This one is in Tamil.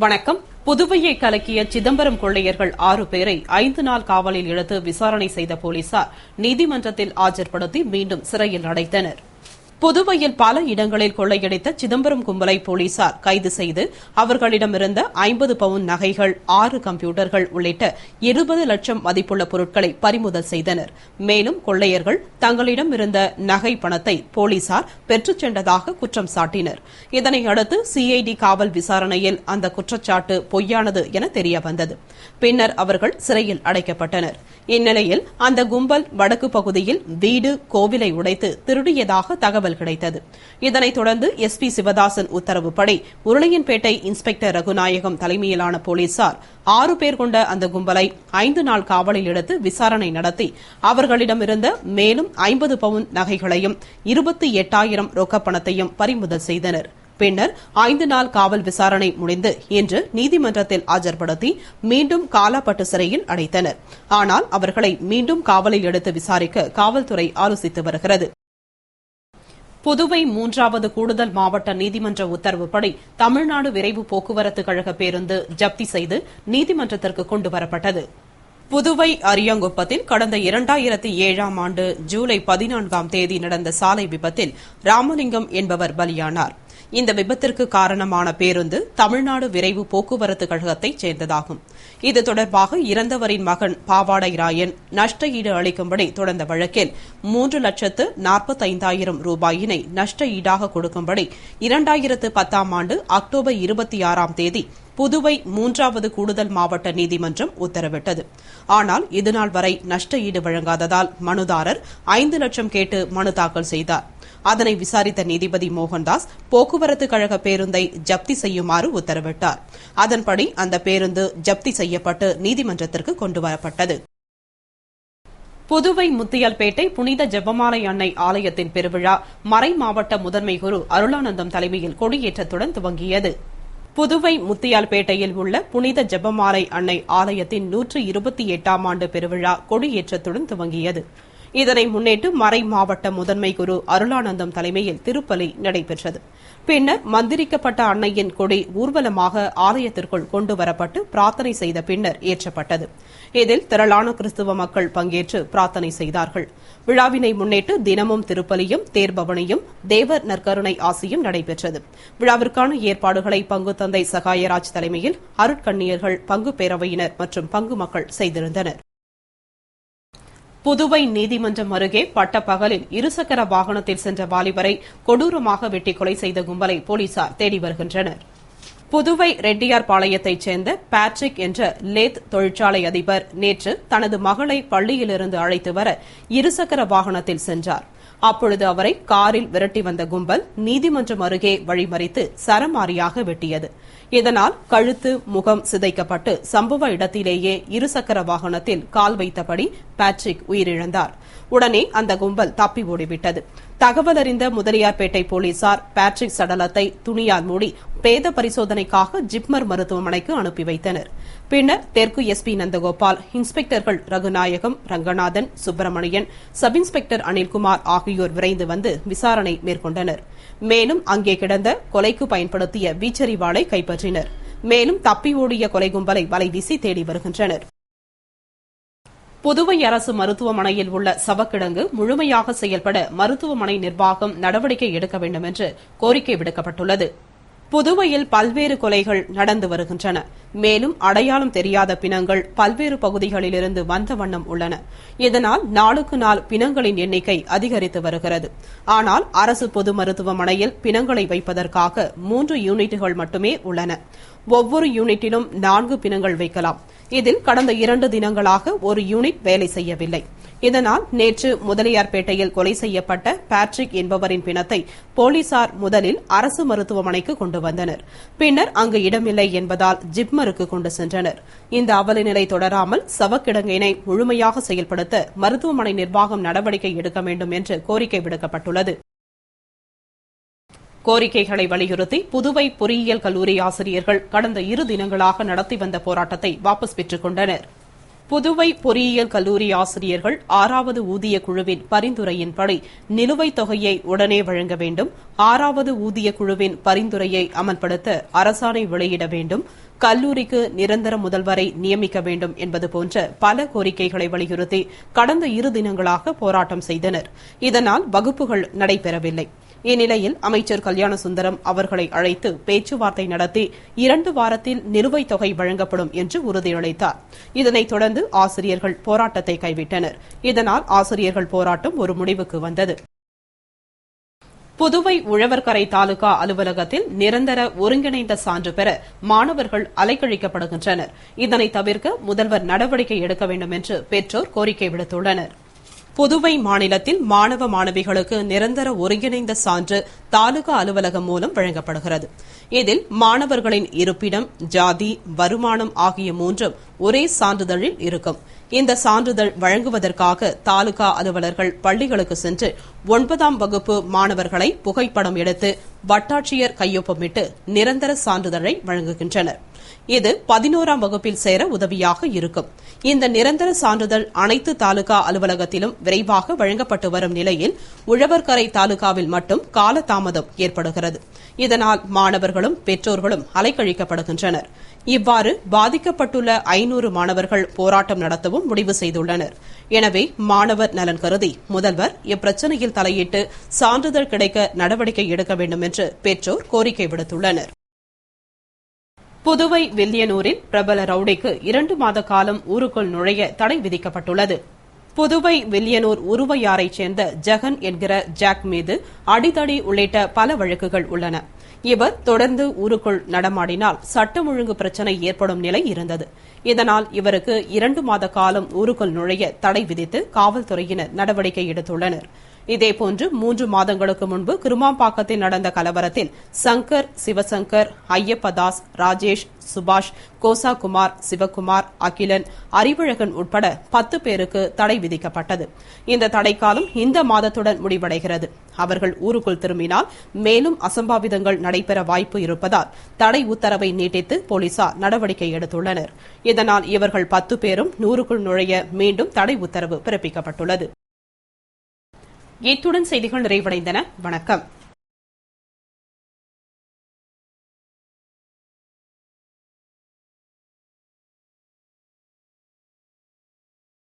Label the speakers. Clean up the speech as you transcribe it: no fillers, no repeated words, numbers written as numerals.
Speaker 1: வணக்கம். புதுவையை கலக்கிய சிதம்பரம் கொள்ளையர்கள் 6 பேரை 5 நாள் காவலில் எடுத்து விசாரணை செய்த போலீசார் நீதிமன்றத்தில் ஆஜர்படுத்தி மீண்டும் சிறையில் அடைத்தனர். புதுவையில் பல இடங்களில் கொள்ளையடித்த சிதம்பரம் கும்பலை போலீசார் கைது செய்து அவர்களிடமிருந்த 50 பவுன் நகைகள், 6 கம்ப்யூட்டர்கள் உள்ளிட்ட 20 லட்சம் மதிப்புள்ள பொருட்களை பறிமுதல் செய்தனர். மேலும் கொள்ளையர்கள் தங்களிடமிருந்த நகை பணத்தை போலீசார் பெற்றுச் சென்றதாக குற்றம் சாட்டினர். இதனையடுத்து சிஐடி காவல் விசாரணையில் அந்த குற்றச்சாட்டு பொய்யானது என தெரியவந்தது. பின்னர் அவர்கள் சிறையில் அடைக்கப்பட்டனர். இந்நிலையில் அந்த கும்பல் வடக்கு பகுதியில் வீடு, கோவிலை உடைத்து திருடியதாக தகவல் கிடைத்தது. இதனைத் தொடர்ந்து எஸ்பி சிவதாசன் உத்தரவுப்படி உருளையன்பேட்டை இன்ஸ்பெக்டர் ரகுநாயகம் தலைமையிலான போலீசார் 6 பேர் கொண்ட அந்த கும்பலை 5 நாள் காவலில் எடுத்து விசாரணை நடத்தி அவர்களிடமிருந்த மேலும் 50 பவுன் நகைகளையும் 28,000 ரொக்கப்பணத்தையும் பறிமுதல் செய்தனர். பின்னர் 5 நாள் காவல் விசாரணை முடிந்து இன்று நீதிமன்றத்தில் ஆஜர்படுத்தி மீண்டும் காலாப்பட்டு சிறையில் அடைத்தனர். ஆனால் அவர்களை மீண்டும் காவலில் எடுத்து விசாரிக்க காவல்துறை ஆலோசித்து வருகிறது. புதுவை 3வது கூடுதல் மாவட்ட நீதிமன்ற உத்தரவுப்படி தமிழ்நாடு விரைவு போக்குவரத்து கழக பேருந்து ஜப்தி செய்து நீதிமன்றத்திற்கு கொண்டுவரப்பட்டது. புதுவை அரியாங்குப்பத்தில் கடந்த 2007ஆம் ஆண்டு ஜூலை 14ஆம் தேதி நடந்த சாலை விபத்தில் ராமலிங்கம் என்பவர் பலியானார். இந்த விபத்திற்கு காரணமான பேருந்து தமிழ்நாடு விரைவு போக்குவரத்து கழகத்தைச் சேர்ந்ததாகும். இது தொடர்பாக இறந்தவரின் மகன் பாவாடை ராயன் நஷ்ட ஈடு அளிக்கும்படி தொடர்ந்த வழக்கில் 3,45,000 ரூபாயினை நஷ்ட ஈடாக கொடுக்கும்படி 2010ஆம் ஆண்டு அக்டோபர் 26ஆம் தேதி புதுவை 3வது கூடுதல் மாவட்ட நீதிமன்றம் உத்தரவிட்டது. ஆனால் இதுநாள் வரை நஷ்ட ஈடு வழங்காததால் மனுதாரர் 5 லட்சம் கேட்டு மனு தாக்கல் செய்தார். அதனை விசாரித்த நீதிபதி மோகன்தாஸ் போக்குவரத்து கழக பேருந்தை ஜப்தி செய்யுமாறு உத்தரவிட்டார். அதன்படி அந்த பேருந்து ஜப்தி செய்யப்பட்டு நீதிமன்றத்திற்கு கொண்டுவரப்பட்டது. புதுவை முத்தியால்பேட்டை புனித ஜெபமாலை அன்னை ஆலயத்தின் பெருவிழா மறை மாவட்ட முதன்மை குரு அருளானந்தம் தலைமையில் கொடியேற்றத்துடன் துவங்கியது. புதுவை முத்தியால்பேட்டையில் உள்ள புனித ஜெபமாலை அன்னை ஆலயத்தின் 128ஆம் ஆண்டு பெருவிழா கொடியேற்றத்துடன் துவங்கியது. இதனை முன்னிட்டு மறை மாவட்ட முதன்மை குரு அருளானந்தம் தலைமையில் திருப்பலி நடைபெற்றது. பின்னர் மந்திரிக்கப்பட்ட அன்னையின் கொடி ஊர்வலமாக ஆலயத்திற்குள் கொண்டுவரப்பட்டு பிரார்த்தனை செய்த பின்னர் ஏற்றப்பட்டது. இதில் திரளான கிறிஸ்துவ மக்கள் பங்கேற்று பிரார்த்தனை செய்தார்கள். விழாவினை முன்னிட்டு தினமும் திருப்பலியும், தேர்பவனியும், தேவர் நற்கருணை ஆசியும் நடைபெற்றது. விழாவிற்கான ஏற்பாடுகளை பங்கு தந்தை சகாயராஜ் தலைமையில் அருட்கண்ணியர்கள், பங்கு பேரவையினர் மற்றும் பங்கு மக்கள் செய்திருந்தனர். புதுவை நீதிமன்றம் அருகே பட்டப்பகலில் இருசக்கர வாகனத்தில் சென்ற வாலிபரை கொடூரமாக வெட்டி கொலை செய்த கும்பலை போலீசார் தேடி வருகின்றனர். புதுவை ரெட்டியார்பாளையத்தைச் சேர்ந்த பேட்ரிக் என்ற லேத் தொழிற்சாலை அதிபர் நேற்று தனது மகளை பள்ளியிலிருந்து அழைத்து வர இருசக்கர வாகனத்தில் சென்றார். அப்பொழுது அவரை காரில் விரட்டி வந்த கும்பல் நீதிமன்றம் அருகே வழிமறித்து சரமாரியாக வெட்டியது. இதனால் கழுத்து, முகம் சிதைக்கப்பட்டு சம்பவ இடத்திலேயே இருசக்கர வாகனத்தில் கால் வைத்தபடி பேட்ரிக் உயிரிழந்தார். உடனே அந்த கும்பல் தப்பி ஓடிவிட்டது. தகவல் அறிந்த முதலியார்பேட்டை போலீசார் பேட்ரிக் சடலத்தை துணியால் மூடி பிரேத பரிசோதனைக்காக ஜிப்மர் மருத்துவமனைக்கு அனுப்பி வைத்தனர். பின்னர் தெற்கு எஸ்பி நந்தகோபால், இன்ஸ்பெக்டர்கள் ரகுநாயகம், ரங்கநாதன், சுப்பிரமணியன், சப் இன்ஸ்பெக்டர் அனில்குமார் ஆகியோர் விரைந்து வந்து விசாரணை மேற்கொண்டனர். மேலும் அங்கே கிடந்த கொலைக்கு பயன்படுத்திய வீச்சரிவாளை கைப்பற்றினர். மேலும் தப்பி ஓடிய கொலை கும்பலை வலைவீசி தேடி வருகின்றனர். புதுவை அரசு மருத்துவமனையில் உள்ள சவக்கிடங்கு முழுமையாக செயல்பட மருத்துவமனை நிர்வாகம் நடவடிக்கை எடுக்க வேண்டும் என்று கோரிக்கை விடுக்கப்பட்டுள்ளது. புதுவையில் பல்வேறு கொலைகள் நடந்து வருகின்றன. மேலும் அடையாளம் தெரியாத பிணங்கள் பல்வேறு பகுதிகளிலிருந்து வந்த வண்ணம் உள்ளன. இதனால் நாளுக்கு நாள் பிணங்களின் எண்ணிக்கை அதிகரித்து வருகிறது. ஆனால் அரசு பொது மருத்துவமனையில் பிணங்களை வைப்பதற்காக 3 யூனிட்டுகள் மட்டுமே உள்ளன. ஒவ்வொரு யூனிட்டிலும் 4 பிணங்கள் வைக்கலாம். இதில் கடந்த 2 தினங்களாக ஒரு யூனிட் வேலை செய்யவில்லை. இதனால் நேற்று முதலியார்பேட்டையில் கொலை செய்யப்பட்ட பேட்ரிக் என்பவரின் பிணத்தை போலீசார் முதலில் அரசு மருத்துவமனைக்கு கொண்டு வந்தனர். பின்னர் அங்கு இடமில்லை என்பதால் ஜிப்மருக்கு கொண்டு சென்றனர். இந்த அவலநிலை தொடராமல் சவக்கிடங்கினை முழுமையாக செயல்படுத்த மருத்துவமனை நிர்வாகம் நடவடிக்கை எடுக்க வேண்டும் என்று கோரிக்கை விடுக்கப்பட்டுள்ளது. கோரிக்கைகளை வலியுறுத்தி புதுவை பொறியியல் கல்லூரி ஆசிரியர்கள் கடந்த 2 தினங்களாக நடத்தி வந்த போராட்டத்தை வாபஸ் பெற்றுக் கொண்டனர். புதுவை பொறியியல் கல்லூரி ஆசிரியர்கள் 6வது ஊதிய குழுவின் பரிந்துரையின்படி நிலுவைத் தொகையை உடனே வழங்க வேண்டும், 6வது ஊதிய குழுவின் பரிந்துரையை அமல்படுத்த அரசாணை வெளியிட வேண்டும், கல்லூரிக்கு நிரந்தர முதல்வரை நியமிக்க வேண்டும் என்பது போன்ற பல கோரிக்கைகளை வலியுறுத்தி கடந்த 2 தினங்களாக போராட்டம் செய்தனர். இதனால் வகுப்புகள் நடைபெறவில்லை. இந்நிலையில் அமைச்சர் கல்யாணசுந்தரம் அவர்களை அழைத்து பேச்சுவார்த்தை நடத்தி 2 வாரத்தில் நிலுவைத் தொகை வழங்கப்படும் என்று உறுதியளித்தார். இதனைத் தொடர்ந்து ஆசிரியர்கள் போராட்டத்தை கைவிட்டனர். இதனால் ஆசிரியர்கள் போராட்டம் ஒரு முடிவுக்கு வந்தது. புதுவை உழவர்கரை தாலுகா அலுவலகத்தில் நிரந்தர ஒருங்கிணைந்த சான்று பெற மாணவர்கள் அலைக்கழிக்கப்படுகின்றனர். இதனை தவிர்க்க முதல்வர் நடவடிக்கை எடுக்க வேண்டும் என்று பெற்றோர் கோரிக்கை விடுத்துள்ளனர். புதுவை மாநிலத்தில் மாணவ மாணவிகளுக்கு நிரந்தர ஒருங்கிணைந்த சான்று தாலுகா அலுவலகம் மூலம் வழங்கப்படுகிறது. இதில் மாணவர்களின் இருப்பிடம், ஜாதி, வருமானம் ஆகிய 3ம் ஒரே சான்றிதழில் இருக்கும். இந்த சான்றிதழ் வழங்குவதற்காக தாலுகா அலுவலர்கள் பள்ளிகளுக்கு சென்று 9ஆம் வகுப்பு மாணவர்களை புகைப்படம் எடுத்து வட்டாட்சியர் கையொப்பமிட்டு நிரந்தர சான்றிதழை வழங்குகின்றனர். இது 11ஆம் வகுப்பில் சேர உதவியாக இருக்கும். இந்த நிரந்தர சான்றிதழ் அனைத்து தாலுகா அலுவலகத்திலும் விரைவாக வழங்கப்பட்டு வரும் நிலையில் உழவர்கரை தாலுகாவில் மட்டும் காலதாமதம் ஏற்படுகிறது. இதனால் மாணவர்களும் பெற்றோர்களும் அலைக்கழிக்கப்படுகின்றனர். இவ்வாறு பாதிக்கப்பட்டுள்ள 500 மாணவர்கள் போராட்டம் நடத்தவும் முடிவு செய்துள்ளனர். எனவே மாணவர் நலன் கருதி முதல்வர் இப்பிரச்சினையில் தலையிட்டு சான்றிதழ் கிடைக்க நடவடிக்கை எடுக்க வேண்டும் என்று பெற்றோர் கோரிக்கை விடுத்துள்ளனர். புதுவை வில்லியனூரில் பிரபல ரவுடிக்கு 2 மாத காலம் ஊருக்குள் நுழைய தடை விதிக்கப்பட்டுள்ளது. புதுவை வில்லியனூர் உருவையாரைச் சேர்ந்த ஜெகன் என்கிற ஜாக் மீது அடிதடி உள்ளிட்ட பல வழக்குகள் உள்ளன. இவர் தொடர்ந்து ஊருக்குள் நடமாடினால் சட்டம் ஒழுங்கு பிரச்சினை ஏற்படும் நிலை இருந்தது. இதனால் இவருக்கு 2 மாத காலம் ஊருக்குள் நுழைய தடை விதித்து காவல்துறையினர் நடவடிக்கை எடுத்துள்ளனர். இதேபோன்று 3 மாதங்களுக்கு முன்பு கிருமாம்பாக்கத்தில் நடந்த கலவரத்தில் சங்கர், சிவசங்கர், ஐயப்பதாஸ், ராஜேஷ், சுபாஷ், கோசாகுமார், சிவகுமார், அகிலன், அறிவழகன் உட்பட 10 பேருக்கு தடை விதிக்கப்பட்டது. இந்த தடைக்காலம் இந்த மாதத்துடன் முடிவடைகிறது. அவர்கள் ஊருக்குள் திரும்பினால் மேலும் அசம்பாவிதங்கள் நடைபெற வாய்ப்பு இருப்பதால் தடை உத்தரவை நீட்டித்து போலீசார் நடவடிக்கை எடுத்துள்ளனர். இதனால் இவர்கள் 10 பேரும் ஊருக்குள் நுழைய மீண்டும் தடை உத்தரவு பிறப்பிக்கப்பட்டுள்ளது. இத்துடன் செய்திகள் நிறைவடைந்தன. வணக்கம்.